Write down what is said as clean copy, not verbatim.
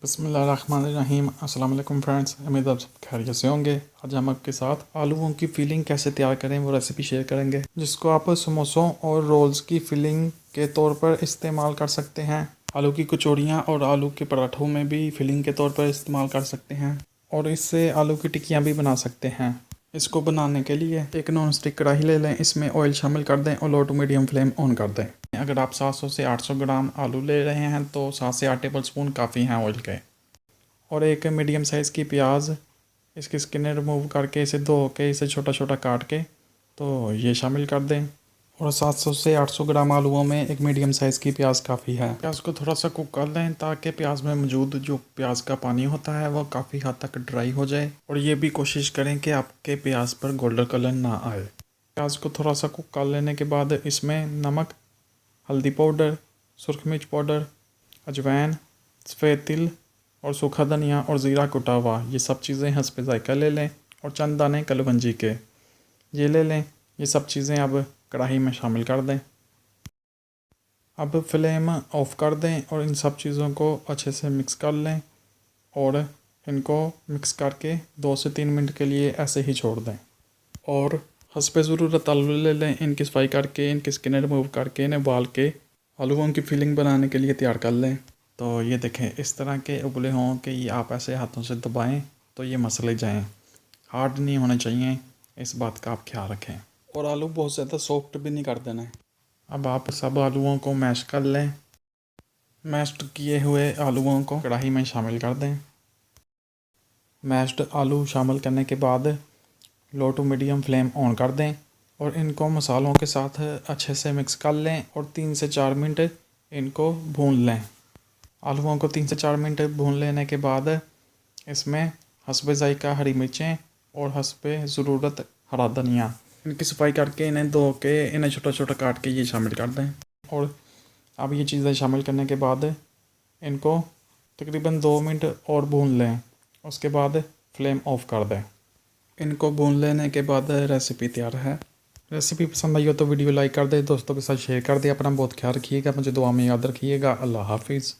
बिस्मिल्लाहिर्रहमानिर्रहीम। अस्सलाम वालेकुम फ्रेंड्स, उम्मीद आप सब खैरियत से होंगे। आज हम आपके साथ आलूओं की फिलिंग कैसे तैयार करें वो रेसिपी शेयर करेंगे, जिसको आप समोसों और रोल्स की फिलिंग के तौर पर इस्तेमाल कर सकते हैं। आलू की कचौड़ियाँ और आलू के पराठों में भी फिलिंग के तौर पर इस्तेमाल कर सकते हैं और इससे आलू की टिक्कियाँ भी बना सकते हैं। इसको बनाने के लिए एक नॉन स्टिक कढ़ाई ले लें, इसमें ऑयल शामिल कर दें और लो टू मीडियम फ्लेम ऑन कर दें। अगर आप 700 से 800 ग्राम आलू ले रहे हैं तो 7 से 8 टेबल स्पून काफ़ी हैं ऑयल के। और एक मीडियम साइज़ की प्याज, इसकी स्किन रिमूव करके इसे धो के इसे छोटा छोटा काट के तो ये शामिल कर दें। और 700 से 800 ग्राम आलूओं में एक मीडियम साइज़ की प्याज काफ़ी है। प्याज को थोड़ा सा कुक कर लें ताकि प्याज में मौजूद जो प्याज का पानी होता है वो काफ़ी हद तक ड्राई हो जाए। और ये भी कोशिश करें कि आपके प्याज पर गोल्डन कलर ना आए। प्याज को थोड़ा सा कुक कर लेने के बाद इसमें नमक, हल्दी पाउडर, सुरख मिर्च पाउडर, अजवाइन, सफ़ेद तिल और सूखा धनिया और ज़ीरा कुटा हुआ, ये सब चीज़ें हस्बे ज़ायक़ा ले लें। और चंद दाने कलवंजी के ये ले लें। ये सब चीज़ें अब कढ़ाई में शामिल कर दें। अब फ्लेम ऑफ कर दें और इन सब चीज़ों को अच्छे से मिक्स कर लें और इनको मिक्स करके 2 से 3 मिनट के लिए ऐसे ही छोड़ दें। और हस्बे ज़रूरत आलू ले लें, इनकी सफाई करके इनकी स्किन रिमूव करके इन्हें उबाल के आलूओं की फिलिंग बनाने के लिए तैयार कर लें। तो ये देखें, इस तरह के उबले हों कि ये आप ऐसे हाथों से दबाएं तो ये मसले जाएं, हार्ड नहीं होने चाहिए, इस बात का आप ख्याल रखें। और आलू बहुत ज़्यादा सॉफ्ट भी नहीं कर देना है। अब आप सब आलूओं को मैश कर लें। मैश्ड किए हुए आलूओं को कढ़ाई में शामिल कर दें। मैश्ड आलू शामिल करने के बाद लो टू मीडियम फ्लेम ऑन कर दें और इनको मसालों के साथ अच्छे से मिक्स कर लें और 3 से 4 मिनट इनको भून लें। आलूओं को 3 से 4 मिनट भून लेने के बाद इसमें हस्बे ज़ायक़ा हरी मिर्चें और हस्बे ज़रूरत हरा धनिया, इनकी सफाई करके इन्हें धो के इन्हें छोटा छोटा काट के ये शामिल कर दें। और अब ये चीज़ें शामिल करने के बाद इनको तकरीबन 2 मिनट और भून लें, उसके बाद फ्लेम ऑफ कर दें। इनको भून लेने के बाद रेसिपी तैयार है। रेसिपी पसंद आई हो तो वीडियो लाइक कर दें, दोस्तों के साथ शेयर कर दें। अपना बहुत ख्याल रखिएगा, मुझे दुआ में याद रखिएगा। अल्लाह हाफिज़।